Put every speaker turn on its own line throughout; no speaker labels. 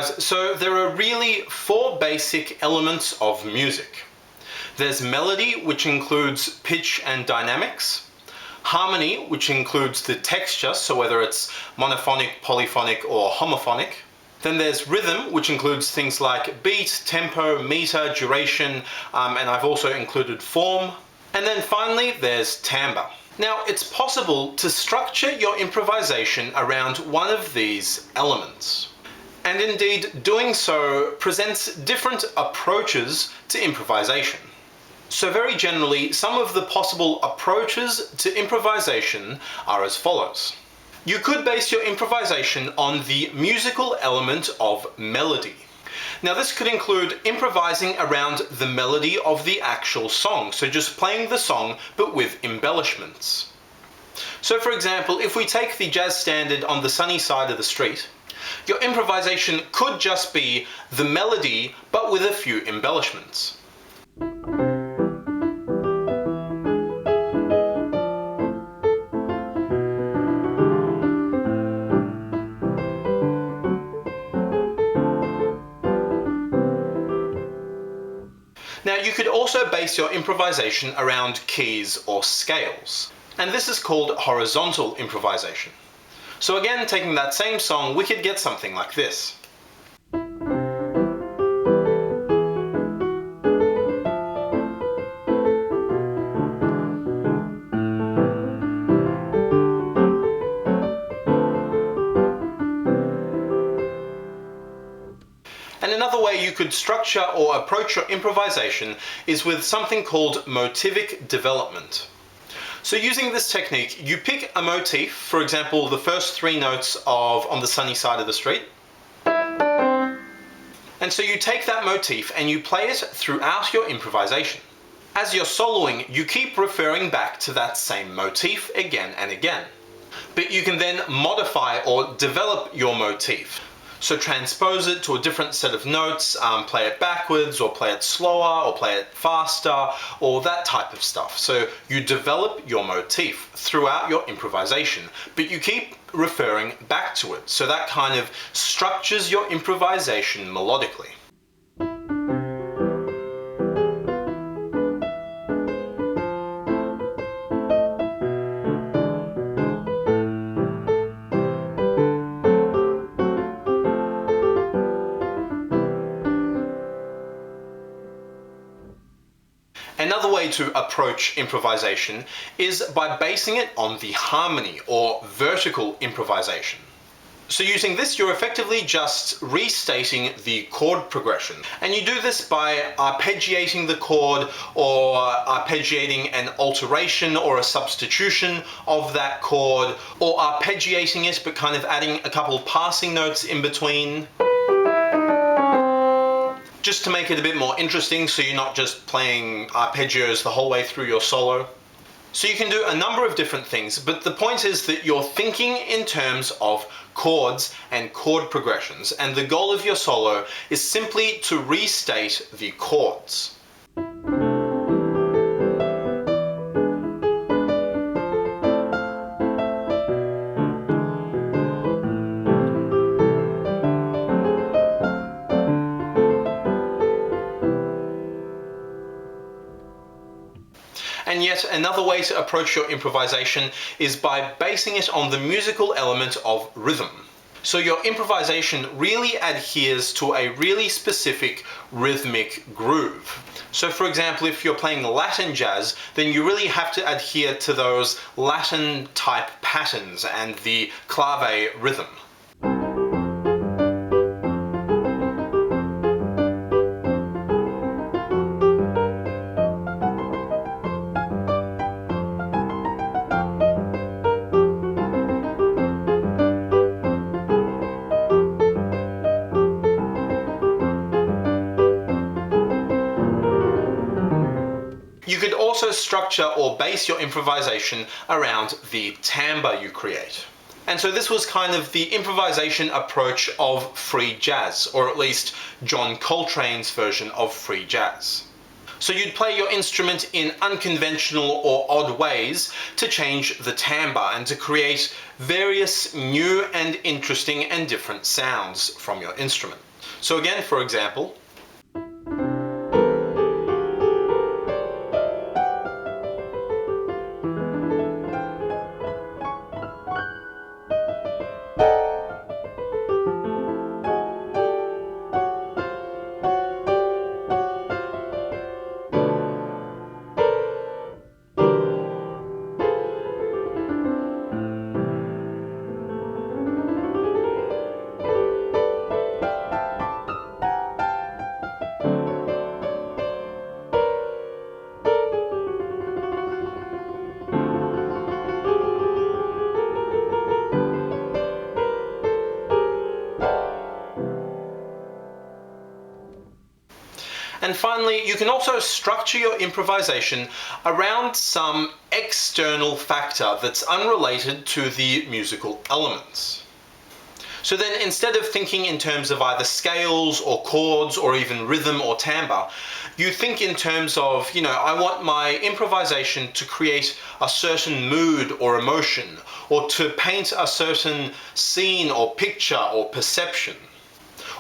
guys, so there are really four basic elements of music. There's melody, which includes pitch and dynamics. Harmony, which includes the texture, so whether it's monophonic, polyphonic, or homophonic. Then there's rhythm, which includes things like beat, tempo, meter, duration, and I've also included form. And then finally, there's timbre. Now, it's possible to structure your improvisation around one of these elements. And indeed, doing so presents different approaches to improvisation. So very generally, some of the possible approaches to improvisation are as follows. You could base your improvisation on the musical element of melody. Now this could include improvising around the melody of the actual song, so just playing the song but with embellishments. So for example, if we take the jazz standard On the Sunny Side of the Street, your improvisation could just be the melody but with a few embellishments. Now you could also base your improvisation around keys or scales, and this is called horizontal improvisation. So again, taking that same song, we could get something like this. And another way you could structure or approach your improvisation is with something called motivic development. So using this technique, you pick a motif, for example, the first three notes of On the Sunny Side of the Street. And so you take that motif and you play it throughout your improvisation. As you're soloing, you keep referring back to that same motif again and again. But you can then modify or develop your motif. So transpose it to a different set of notes, play it backwards or play it slower or play it faster or that type of stuff. So you develop your motif throughout your improvisation, but you keep referring back to it. So that kind of structures your improvisation melodically. Another way to approach improvisation is by basing it on the harmony or vertical improvisation. So using this, you're effectively just restating the chord progression. And you do this by arpeggiating the chord or arpeggiating an alteration or a substitution of that chord, or arpeggiating it but kind of adding a couple passing notes in between, just to make it a bit more interesting, so you're not just playing arpeggios the whole way through your solo. So you can do a number of different things, but the point is that you're thinking in terms of chords and chord progressions, and the goal of your solo is simply to restate the chords. And yet another way to approach your improvisation is by basing it on the musical element of rhythm. So your improvisation really adheres to a really specific rhythmic groove. So for example, if you're playing Latin jazz, then you really have to adhere to those Latin type patterns and the clave rhythm. You could also structure or base your improvisation around the timbre you create. And so this was kind of the improvisation approach of free jazz, or at least John Coltrane's version of free jazz. So you'd play your instrument in unconventional or odd ways to change the timbre and to create various new and interesting and different sounds from your instrument. So again, for example, and finally, you can also structure your improvisation around some external factor that's unrelated to the musical elements. So then instead of thinking in terms of either scales or chords or even rhythm or timbre, you think in terms of, I want my improvisation to create a certain mood or emotion, or to paint a certain scene or picture or perception,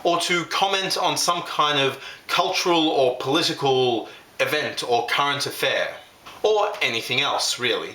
or to comment on some kind of cultural or political event or current affair, or anything else really.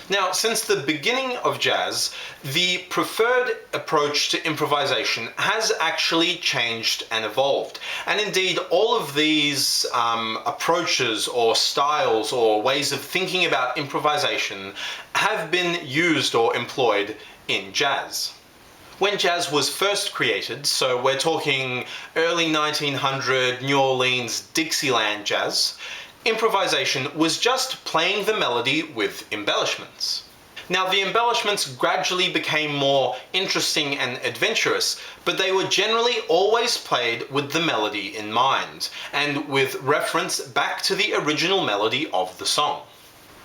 Now, since the beginning of jazz, the preferred approach to improvisation has actually changed and evolved. And indeed, all of these approaches or styles or ways of thinking about improvisation have been used or employed in jazz. When jazz was first created, so we're talking early 1900 New Orleans Dixieland jazz, improvisation was just playing the melody with embellishments. Now, the embellishments gradually became more interesting and adventurous, but they were generally always played with the melody in mind, and with reference back to the original melody of the song.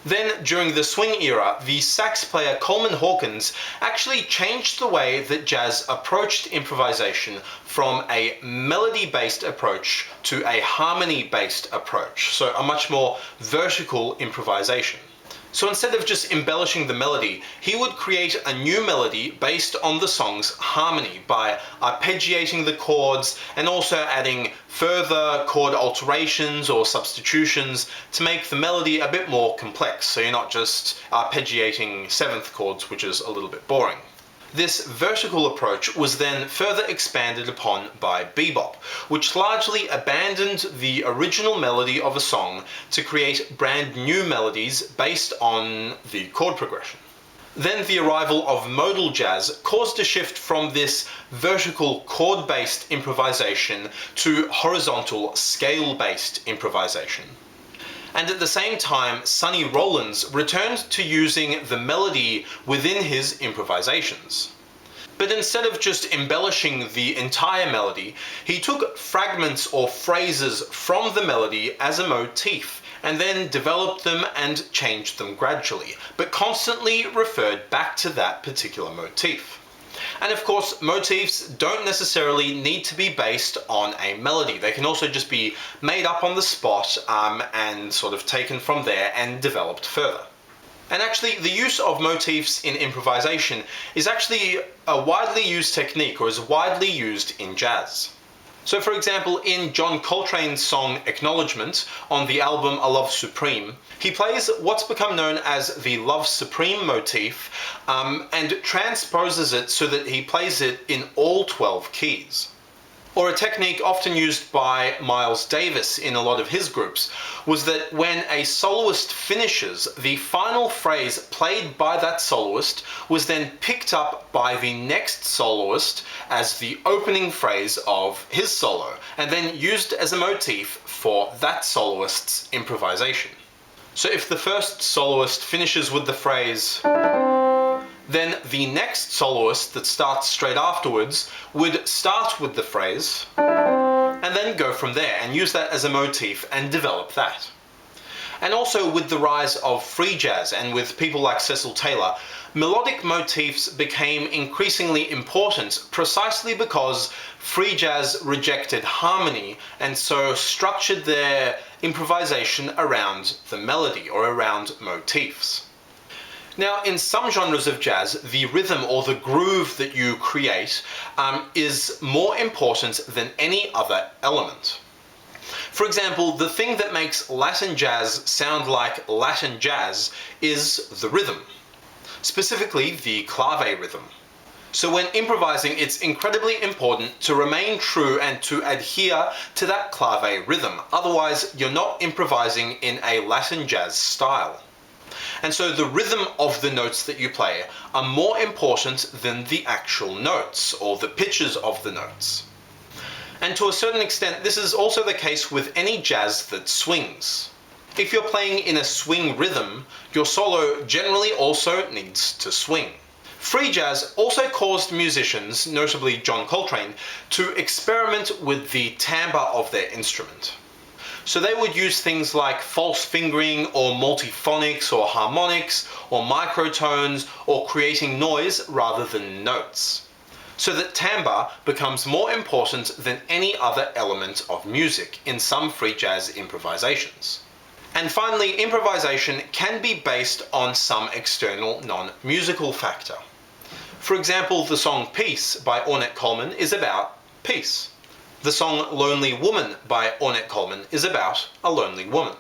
Then, during the swing era, the sax player Coleman Hawkins actually changed the way that jazz approached improvisation from a melody-based approach to a harmony-based approach, so a much more vertical improvisation. So instead of just embellishing the melody, he would create a new melody based on the song's harmony by arpeggiating the chords and also adding further chord alterations or substitutions to make the melody a bit more complex, so you're not just arpeggiating seventh chords, which is a little bit boring. This vertical approach was then further expanded upon by bebop, which largely abandoned the original melody of a song to create brand new melodies based on the chord progression. Then the arrival of modal jazz caused a shift from this vertical chord-based improvisation to horizontal scale-based improvisation. And at the same time, Sonny Rollins returned to using the melody within his improvisations. But instead of just embellishing the entire melody, he took fragments or phrases from the melody as a motif, and then developed them and changed them gradually, but constantly referred back to that particular motif. And of course, motifs don't necessarily need to be based on a melody. They can also just be made up on the spot and sort of taken from there and developed further. And actually, the use of motifs in improvisation is actually a widely used technique, or is widely used in jazz. So for example, in John Coltrane's song Acknowledgement on the album A Love Supreme, he plays what's become known as the Love Supreme motif and transposes it so that he plays it in all 12 keys. Or a technique often used by Miles Davis in a lot of his groups was that when a soloist finishes, the final phrase played by that soloist was then picked up by the next soloist as the opening phrase of his solo, and then used as a motif for that soloist's improvisation. So if the first soloist finishes with the phrase, then the next soloist that starts straight afterwards would start with the phrase and then go from there and use that as a motif and develop that. And also with the rise of free jazz and with people like Cecil Taylor, melodic motifs became increasingly important precisely because free jazz rejected harmony and so structured their improvisation around the melody or around motifs. Now, in some genres of jazz, the rhythm or the groove that you create is more important than any other element. For example, the thing that makes Latin jazz sound like Latin jazz is the rhythm, specifically the clave rhythm. So when improvising, it's incredibly important to remain true and to adhere to that clave rhythm. Otherwise, you're not improvising in a Latin jazz style. And so the rhythm of the notes that you play are more important than the actual notes or the pitches of the notes. And to a certain extent, this is also the case with any jazz that swings. If you're playing in a swing rhythm, your solo generally also needs to swing. Free jazz also caused musicians, notably John Coltrane, to experiment with the timbre of their instrument. So they would use things like false fingering or multiphonics or harmonics or microtones or creating noise rather than notes. So that timbre becomes more important than any other element of music in some free jazz improvisations. And finally, improvisation can be based on some external non-musical factor. For example, the song Peace by Ornette Coleman is about peace. The song Lonely Woman by Ornette Coleman is about a lonely woman.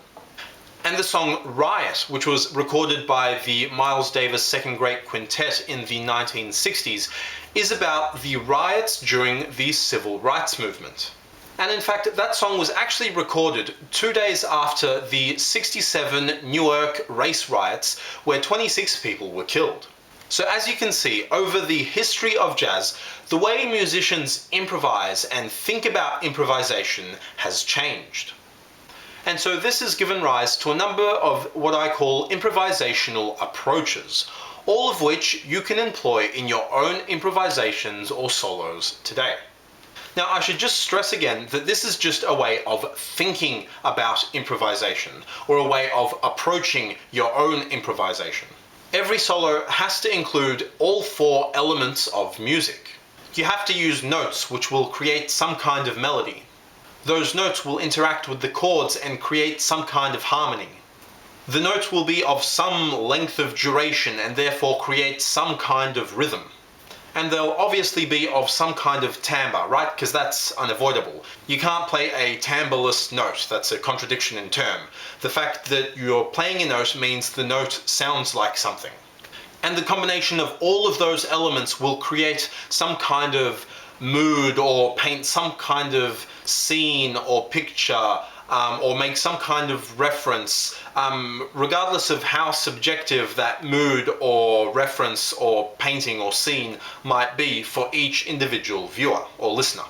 And the song Riot, which was recorded by the Miles Davis Second Great Quintet in the 1960s, is about the riots during the civil rights movement. And in fact, that song was actually recorded 2 days after the '67 Newark race riots, where 26 people were killed. So as you can see, over the history of jazz, the way musicians improvise and think about improvisation has changed. And so this has given rise to a number of what I call improvisational approaches, all of which you can employ in your own improvisations or solos today. Now, I should just stress again that this is just a way of thinking about improvisation, or a way of approaching your own improvisation. Every solo has to include all 4 elements of music. You have to use notes which will create some kind of melody. Those notes will interact with the chords and create some kind of harmony. The notes will be of some length of duration and therefore create some kind of rhythm. And they'll obviously be of some kind of timbre, right? Because that's unavoidable. You can't play a timbreless note. That's a contradiction in term. The fact that you're playing a note means the note sounds like something. And the combination of all of those elements will create some kind of mood or paint some kind of scene or picture or make some kind of reference, regardless of how subjective that mood or reference or painting or scene might be for each individual viewer or listener.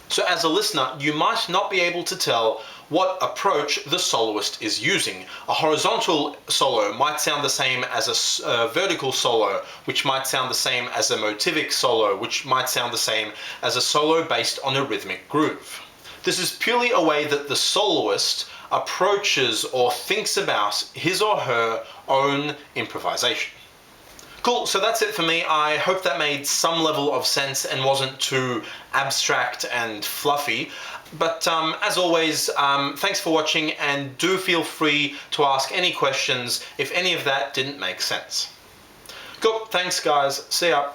So as a listener, you might not be able to tell what approach the soloist is using. A horizontal solo might sound the same as a vertical solo, which might sound the same as a motivic solo, which might sound the same as a solo based on a rhythmic groove. This is purely a way that the soloist approaches or thinks about his or her own improvisation. Cool, so that's it for me. I hope that made some level of sense and wasn't too abstract and fluffy. But as always, thanks for watching, and do feel free to ask any questions if any of that didn't make sense. Cool, thanks guys, see ya.